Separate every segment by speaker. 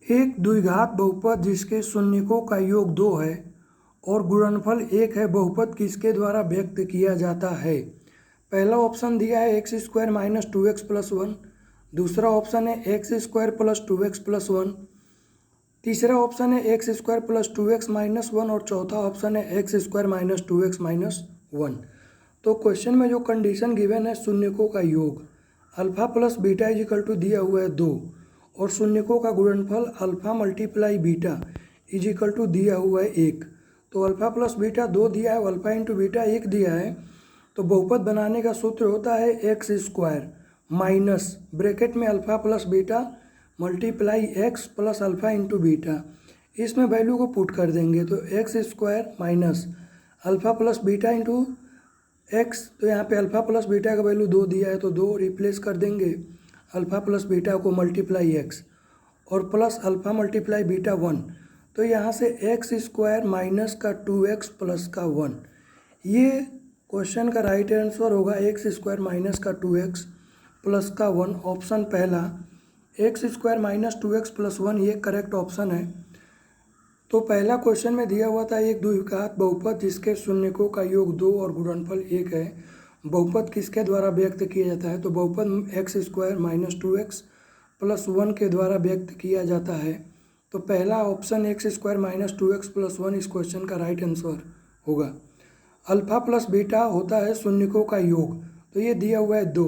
Speaker 1: एक द्विघात बहुपद जिसके शून्यकों का योग 2 है और गुणनफल 1 है, बहुपद किसके द्वारा व्यक्त किया जाता है। पहला ऑप्शन दिया है x square minus 2x plus 1, दूसरा ऑप्शन है x square plus 2x plus 1, तीसरा ऑप्शन है x square plus 2x minus 1 और चौथा ऑप्शन है x square minus 2x minus 1। तो क्वेश्चन में जो कंडीशन गिवन है शून्यकों का योग alpha plus beta is equal to दिया हुआ है 2 और शून्यकों का गुणनफल alpha multiply beta is equal to दिया हुआ है 1। तो अल्फा प्लस बीटा 2 दिया है, अल्फा इंटू बीटा 1 दिया है। तो बहुपद बनाने का सूत्र होता है एक्स स्क्वायर माइनस ब्रैकेट में alpha plus beta multiply x plus alpha into beta. इसमें वैल्यू को पुट कर देंगे तो x square minus alpha plus beta into x. तो यहाँ पे अल्फा प्लस बीटा का वैल्यू 2 दिया है तो 2 रिप्लेस कर देंगे अल्फा प्लस बीटा को मल्टीप्लाई एक्स और प्लस अल्फा मल्टीप्लाई बीटा 1। तो यहाँ से एक्स स्क्वायर माइनस का 2x प्लस का 1, ये क्वेश्चन का राइट आंसर होगा एक्स स्क्वायर माइनस का 2x प्लस का 1। ऑप्शन पहला x square minus 2x plus 1 ये करेक्ट ऑप्शन है। तो पहला क्वेश्चन में दिया हुआ था एक द्विघात बहुपद जिसके शून्यकों का योग 2 और गुणनफल 1 है, बहुपद किसके द्वारा व्यक्त किया जाता है। तो बहुपद x square minus 2x plus 1 के द्वारा व्यक्त किया जाता है। तो पहला option x square minus 2x plus 1 इस क्वेश्चन का राइट आंसर होगा। अल्फा प्लस बीटा होता है शून्यकों का योग, तो ये दिया हुआ है 2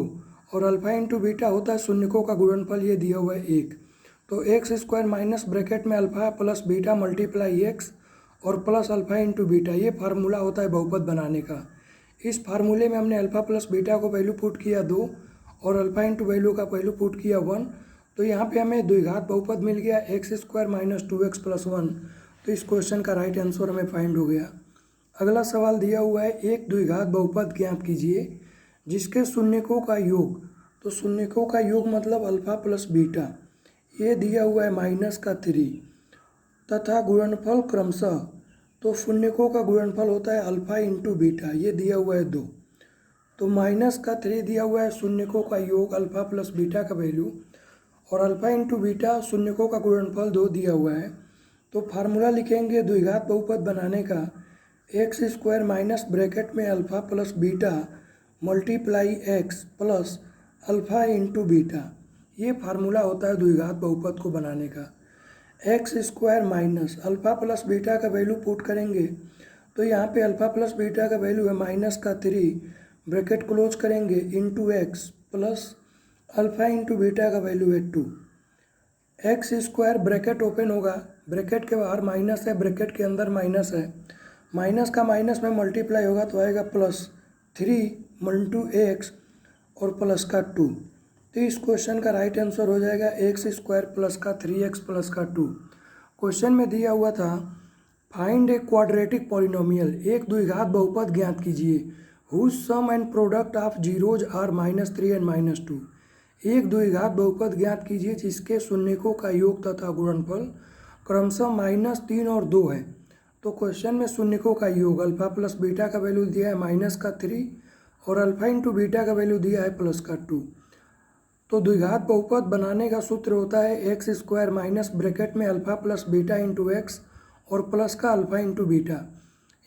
Speaker 1: और अल्फा इंटू बीटा होता है शून्यकों का गुणनफल, ये दिया हुआ है 1। तो एक्स स्क्वायर माइनस ब्रैकेट में alpha plus beta multiply x और प्लस अल्फा इंटू बीटा, ये फार्मूला होता है बहुपद बनाने का। इस फार्मूले में हमने अल्फा प्लस बीटा को वैल्यू पुट किया 2 और अल्फा इंटू वैल्यू का वैल्यू पुट किया 1। तो यहाँ पे हमें द्विघात बहुपद मिल गया x square minus 2x plus 1। तो इस क्वेश्चन का राइट आंसर हमें फाइंड हो गया। अगला सवाल दिया हुआ है एक द्विघात बहुपद ज्ञात कीजिए जिसके शून्यकों का योग। तो शून्यकों का योग मतलब अल्फा प्लस बीटा, ये दिया हुआ है माइनस का 3 तथा गुणनफल क्रमशः। तो शून्यकों का गुणनफल होता है अल्फा इंटू बीटा, ये दिया हुआ है 2। तो माइनस का 3 दिया हुआ है शून्यकों का योग अल्फा प्लस बीटा का वैल्यू और अल्फा इंटू बीटा शून्यकों का गुणनफल 2 दिया हुआ है। तो फार्मूला लिखेंगे द्विघात बहुपद बनाने का एक्स स्क्वायर माइनस ब्रैकेट में alpha plus beta multiply x plus alpha into beta, ये फार्मूला होता है द्विघात बहुपद को बनाने का। X square minus alpha plus beta का वैल्यू पुट करेंगे तो यहाँ पे अल्फा प्लस बीटा का वैल्यू है माइनस का 3 ब्रैकेट क्लोज करेंगे into x plus alpha into beta का वैल्यू है 2। एक्स स्क्वायर ब्रैकेट ओपन होगा, ब्रैकेट के बाहर माइनस है, ब्रैकेट के अंदर माइनस है, माइनस का माइनस में मल्टीप्लाई होगा तो आएगा प्लस 3 इंटू एक्स और प्लस का 2। तो इस क्वेश्चन का राइट आंसर हो जाएगा एक्स स्क्वायर प्लस का 3x प्लस का 2। क्वेश्चन में दिया हुआ था फाइंड ए क्वाड्रेटिक पॉलिनोमियल, एक द्विघात बहुपद ज्ञात कीजिए whose sum and product of zeros are -3 and -2। एक द्विघात बहुपद ज्ञात कीजिए जिसके शून्यकों का योग तथा गुणनफल क्रमशः -3 और 2 है। तो क्वेश्चन में शून्यकों का योग अल्फा प्लस बीटा का वैल्यू दिया है माइनस का 3 और अल्फा इंटू बीटा का वैल्यू दिया है प्लस का 2। तो द्विघात बहुपद बनाने का सूत्र होता है एक्स स्क्वायर माइनस ब्रैकेट में alpha plus beta into x और प्लस का अल्फा इंटू बीटा।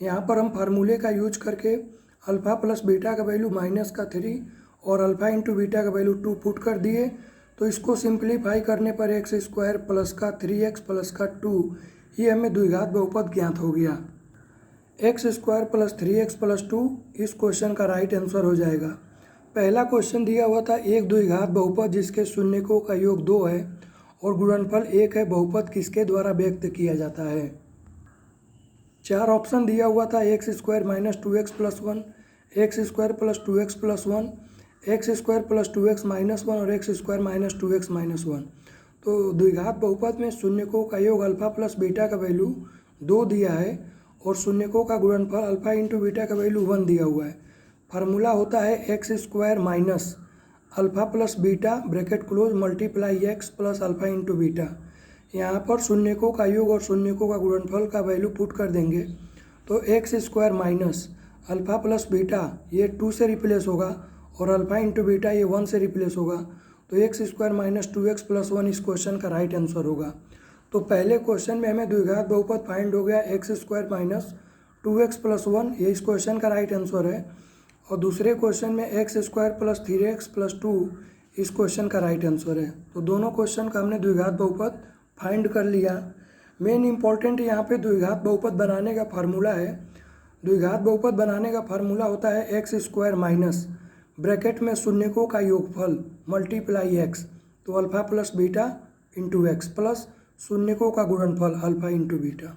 Speaker 1: यहाँ पर हम फार्मूले का यूज करके अल्फा प्लस बीटा का वैल्यू माइनस का 3 और अल्फा इंटू बीटा का वैल्यू 2 पुट कर दिए। तो इसको सिंप्लीफाई करने पर एक्स स्क्वायर प्लस का 3x प्लस का 2, ये हमें द्विघात बहुपद ज्ञात हो गया। X square plus 3x plus 2 इस क्वेश्चन का राइट आंसर हो जाएगा। पहला क्वेश्चन दिया हुआ था एक द्विघात बहुपद जिसके शून्यकों का योग 2 है और गुणनफल 1 है, बहुपद किसके द्वारा व्यक्त किया जाता है। 4 ऑप्शन दिया हुआ था x square minus 2x plus 1, x square plus 2x plus 1, x square plus 2x minus 1 और x square minus 2x minus 1। तो द्विघात बहुपद में शून्यकों का योग अल्फा प्लस बीटा का वैल्यू 2 दिया है और शून्यकों का गुणनफल अल्फा इंटू बीटा का वैल्यू 1 दिया हुआ है। फार्मूला होता है x square minus alpha plus beta bracket close multiply x plus alpha into beta. यहाँ पर शून्यकों का योग और शून्यकों का गुणनफल का वैल्यू पुट कर देंगे तो x square minus alpha plus beta ये 2 से रिप्लेस होगा और अल्फा इंटू बीटा ये 1 से रिप्लेस होगा। तो x square minus 2x plus 1 इस क्वेश्चन का राइट आंसर होगा। तो पहले क्वेश्चन में हमें द्विघात बहुपद फाइंड हो गया x square minus 2x plus 1, ये इस क्वेश्चन का राइट आंसर है। और दूसरे क्वेश्चन में x square plus 3x plus 2 इस क्वेश्चन का राइट आंसर है। तो दोनों क्वेश्चन का हमने द्विघात बहुपद फाइंड कर लिया। मेन इंपॉर्टेंट यहाँ पे द्विघात बहुपद बनाने का फार्मूला है। द्विघात बहुपद बनाने का फार्मूला होता है एक्स स्क्वायर माइनस ब्रैकेट में शून्यकों का योगफल मल्टीप्लाई एक्स, तो alpha plus beta into x plus शून्यकों का गुणनफल अल्फा इंटू बीटा।